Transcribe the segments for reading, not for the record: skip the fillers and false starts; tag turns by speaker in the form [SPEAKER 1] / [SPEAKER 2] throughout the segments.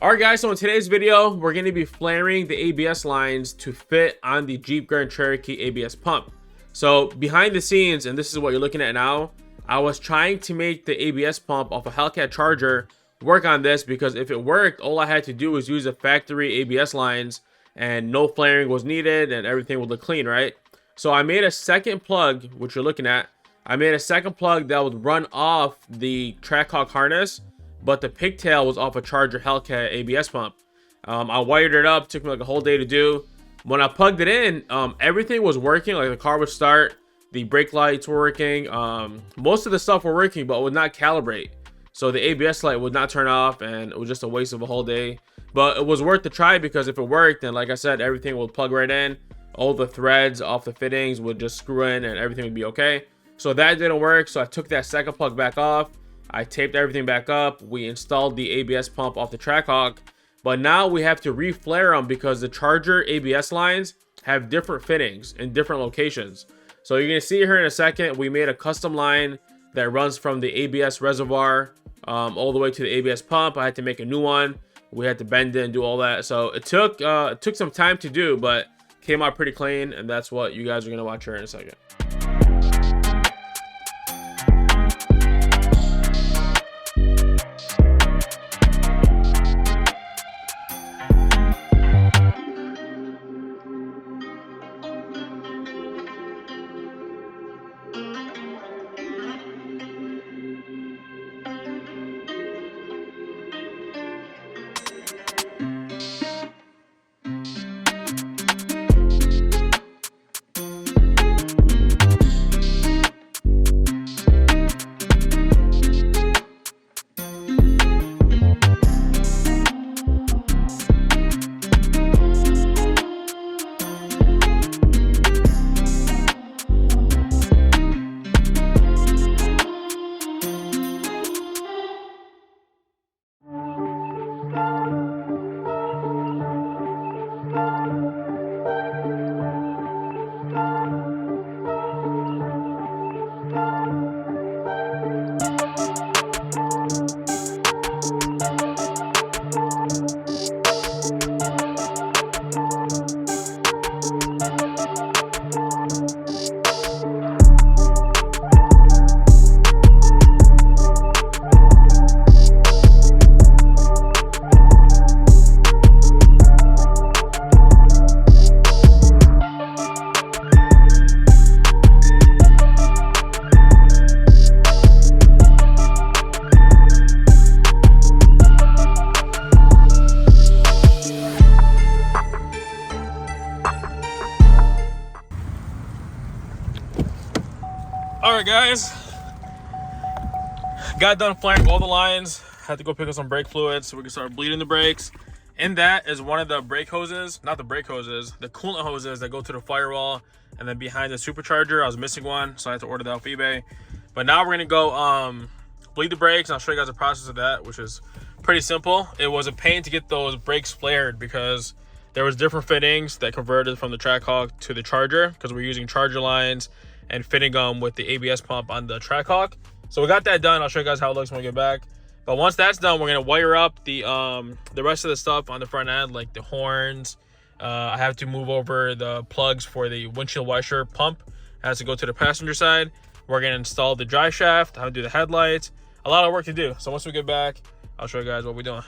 [SPEAKER 1] Alright guys, so in today's video, we're going to be flaring the ABS lines to fit on the Jeep Grand Cherokee ABS pump. So behind the scenes, and this is what you're looking at now, I was trying to make the ABS pump off a Hellcat Charger work on this, because if it worked, all I had to do was use the factory ABS lines and no flaring was needed and everything would look clean, right? So I made a second plug, which you're looking at. I made a second plug that would run off the Trackhawk harness, but the pigtail was off a Charger Hellcat ABS pump. I wired it up, took me like a whole day to do. When I plugged it in, everything was working, like the car would start, the brake lights were working, most of the stuff were working, but it would not calibrate. So the ABS light would not turn off, and it was just a waste of a whole day. But it was worth the try, because if it worked, then like I said, everything would plug right in. All the threads off the fittings would just screw in and everything would be okay. So that didn't work, so I took that second plug back off. I taped everything back up. We installed the ABS pump off the Trackhawk, but now we have to re-flare them because the Charger ABS lines have different fittings in different locations. So you're gonna see here in a second, we made a custom line that runs from the ABS reservoir all the way to the ABS pump. I had to make a new one. We had to bend it and do all that. So it took some time to do, but came out pretty clean, and that's what you guys are gonna watch here in a second. Alright guys, got done flaring all the lines. Had to go pick up some brake fluids so we can start bleeding the brakes. And that is one of the brake hoses, not the brake hoses, the coolant hoses that go to the firewall and then behind the supercharger. I was missing one, so I had to order that off eBay. But now we're gonna go bleed the brakes, and I'll show you guys the process of that, which is pretty simple. It was a pain to get those brakes flared because there was different fittings that converted from the Trackhawk to the Charger, because we're using Charger lines and fitting them with the ABS pump on the Trackhawk. So we got that done. I'll show you guys how it looks when we get back. But once that's done, we're gonna wire up the rest of the stuff on the front end, like the horns. I have to move over the plugs for the windshield washer pump. It has to go to the passenger side. We're gonna install the drive shaft, how to do the headlights. A lot of work to do. So once we get back, I'll show you guys what we're doing.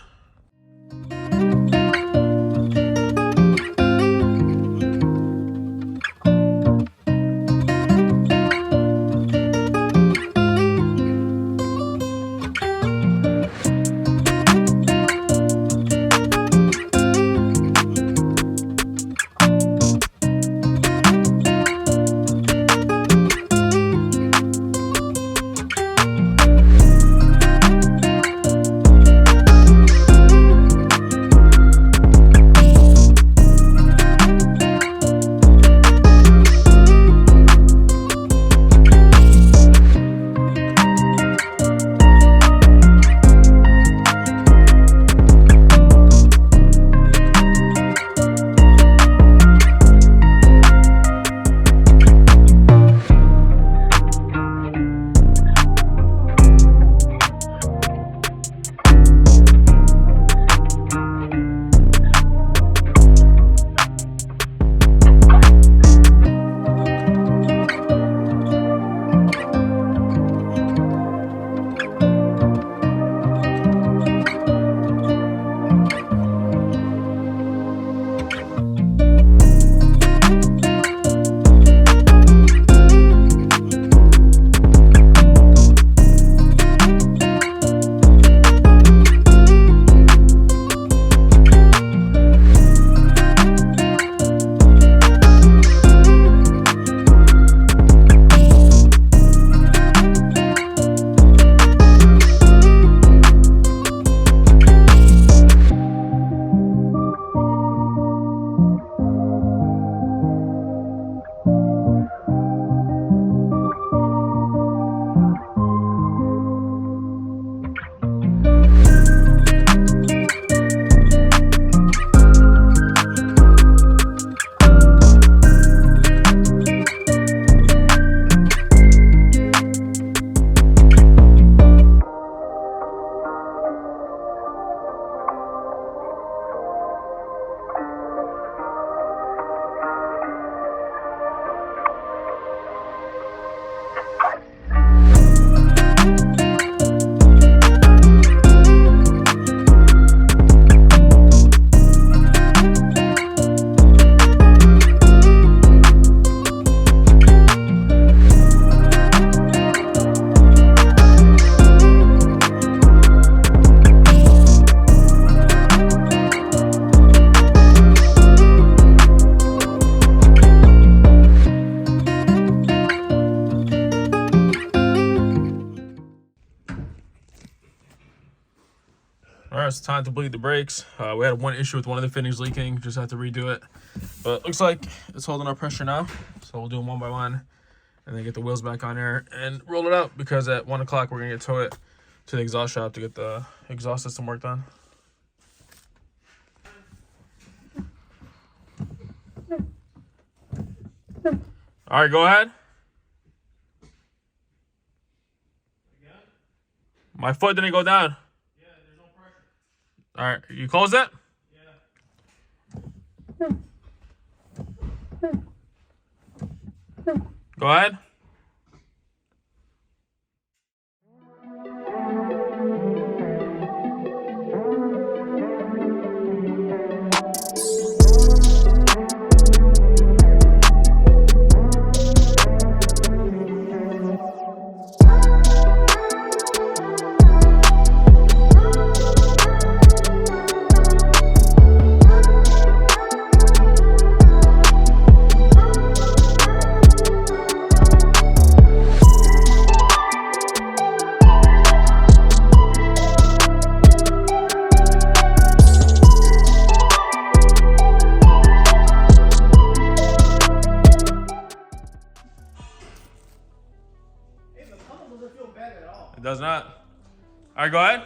[SPEAKER 1] right, it's time to bleed the brakes. We had one issue with one of the fittings leaking. Just have to redo it. But it looks like it's holding our pressure now. So we'll do them one by one and then get the wheels back on there and roll it out, because at 1 o'clock we're going to tow it to the exhaust shop to get the exhaust system work done. All right, go ahead. My foot didn't go down.
[SPEAKER 2] Yeah, there's no pressure.
[SPEAKER 1] All right, you close it?
[SPEAKER 2] Yeah.
[SPEAKER 1] Go ahead. It does not. All right, go ahead.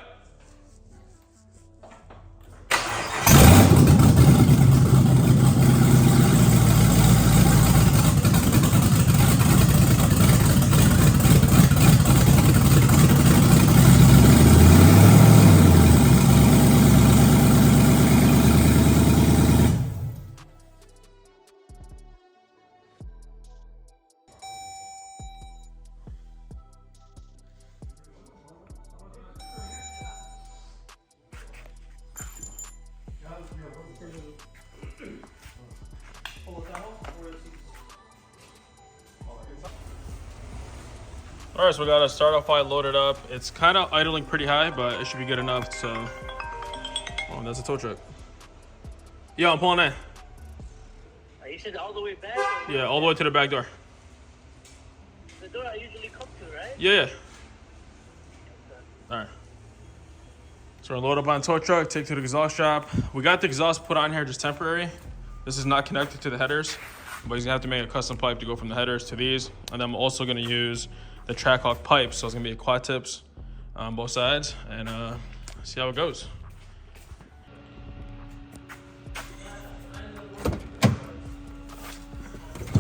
[SPEAKER 1] All right, so we got a start-off light loaded up. It's kind of idling pretty high, but it should be good enough. So, oh, that's a tow truck. Yo, I'm pulling in.
[SPEAKER 3] You said all the way back?
[SPEAKER 1] Yeah, all the way to the back door.
[SPEAKER 3] The door I usually come to, right?
[SPEAKER 1] Yeah. All right. So we're gonna load up on tow truck, take to the exhaust shop. We got the exhaust put on here just temporary. This is not connected to the headers, but he's gonna have to make a custom pipe to go from the headers to these. And then I'm also gonna use the Trackhawk pipe. So it's gonna be a quad tips on both sides, and see how it goes.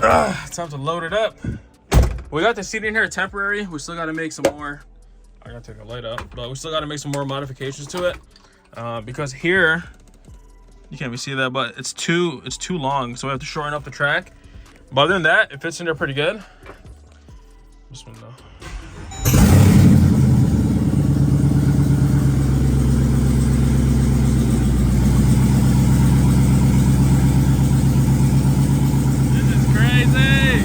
[SPEAKER 1] Time to load it up. We got the seat in here temporary. We still gotta make some more. I gotta take a light out, but we still gotta make some more modifications to it because here you can't even see that, but it's too long, so we have to shorten up the track. But other than that, it fits in there pretty good. This one though. This is crazy.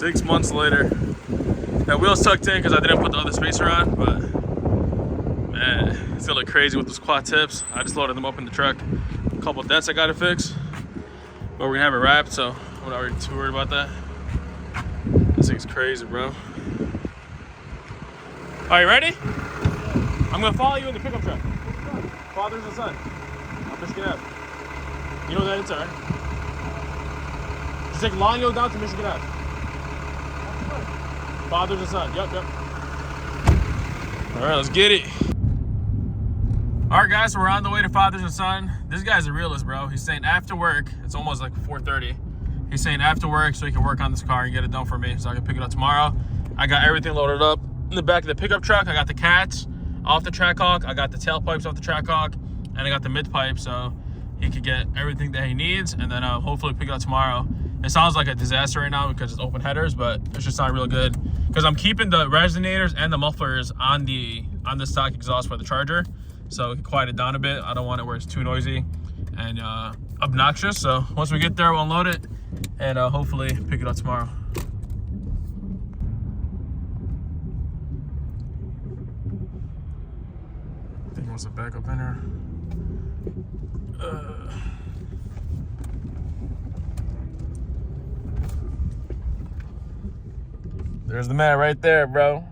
[SPEAKER 1] 6 months later. That wheel's tucked in because I didn't put the other spacer on, but man, it's gonna look crazy with those quad tips. I just loaded them up in the truck. A couple dents I gotta fix, but we're gonna have it wrapped, so I'm not really too worried about that. This thing's crazy, bro. Are you ready? I'm gonna follow you in the pickup truck. Fathers and son. On Michigan Ave. You know that it's alright. Just take Lanyo down to Michigan Ave. Fathers and son. Yep. Alright, let's get it. Alright guys, so we're on the way to Fathers and Son. This guy's a realist, bro. He's saying after work, it's almost like 4:30. He's saying after work so he can work on this car and get it done for me so I can pick it up tomorrow. I got everything loaded up in the back of the pickup truck. I got the cats off the Trackhawk. I got the tailpipes off the Trackhawk. And I got the mid pipe so he could get everything that he needs and then hopefully pick it up tomorrow. It sounds like a disaster right now because it's open headers, but it should sound real good. Because I'm keeping the resonators and the mufflers on the stock exhaust for the Charger. So it can quiet it down a bit. I don't want it where it's too noisy and obnoxious. So once we get there, we'll unload it and hopefully pick it up tomorrow. I think he wants to back up in here. There's the man right there, bro.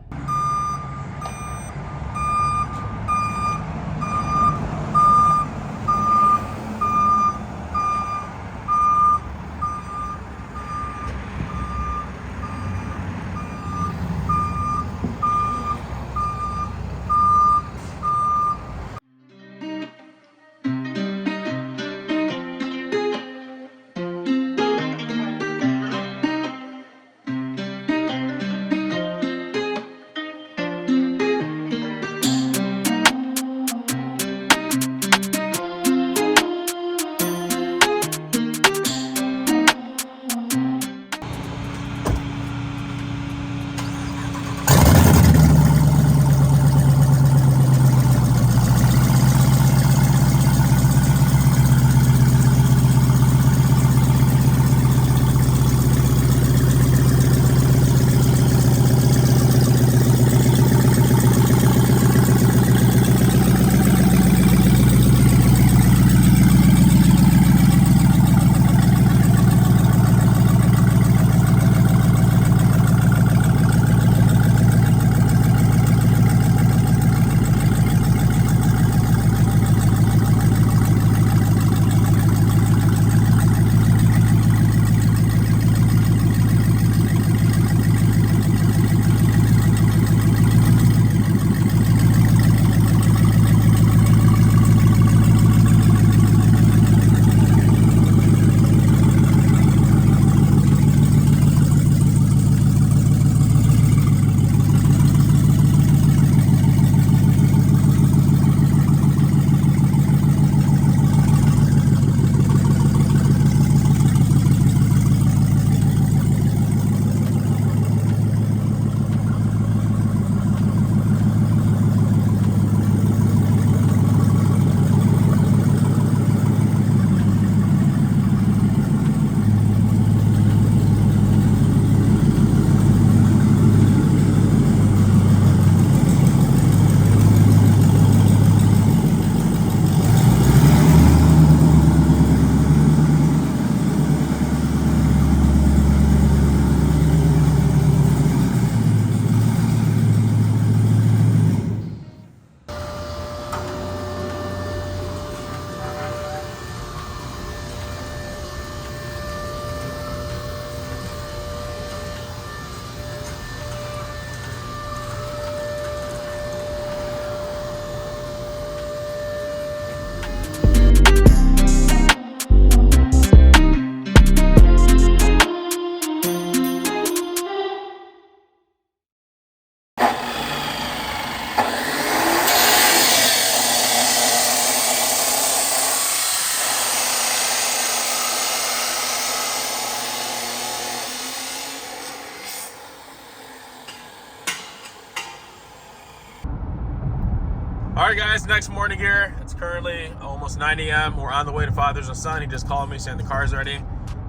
[SPEAKER 1] All right, guys, next morning here. It's currently almost 9 a.m. We're on the way to Fathers and Son. He just called me saying the car's ready.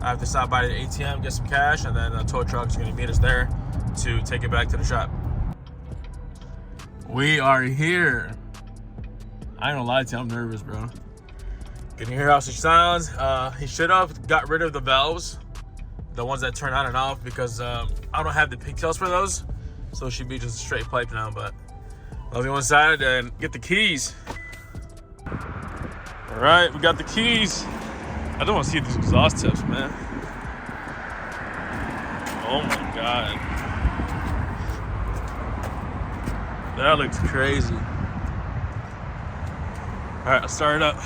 [SPEAKER 1] I have to stop by the ATM, get some cash, and then the tow truck's gonna meet us there to take it back to the shop. We are here. I ain't gonna lie to you, I'm nervous, bro. Can you hear how she sounds? He should have got rid of the valves, the ones that turn on and off, because I don't have the pigtails for those. So it should be just a straight pipe now, but let's go inside and get the keys. All right, we got the keys. I don't want to see these exhaust tips, man. Oh my God. That looks crazy. All right, let's start it up.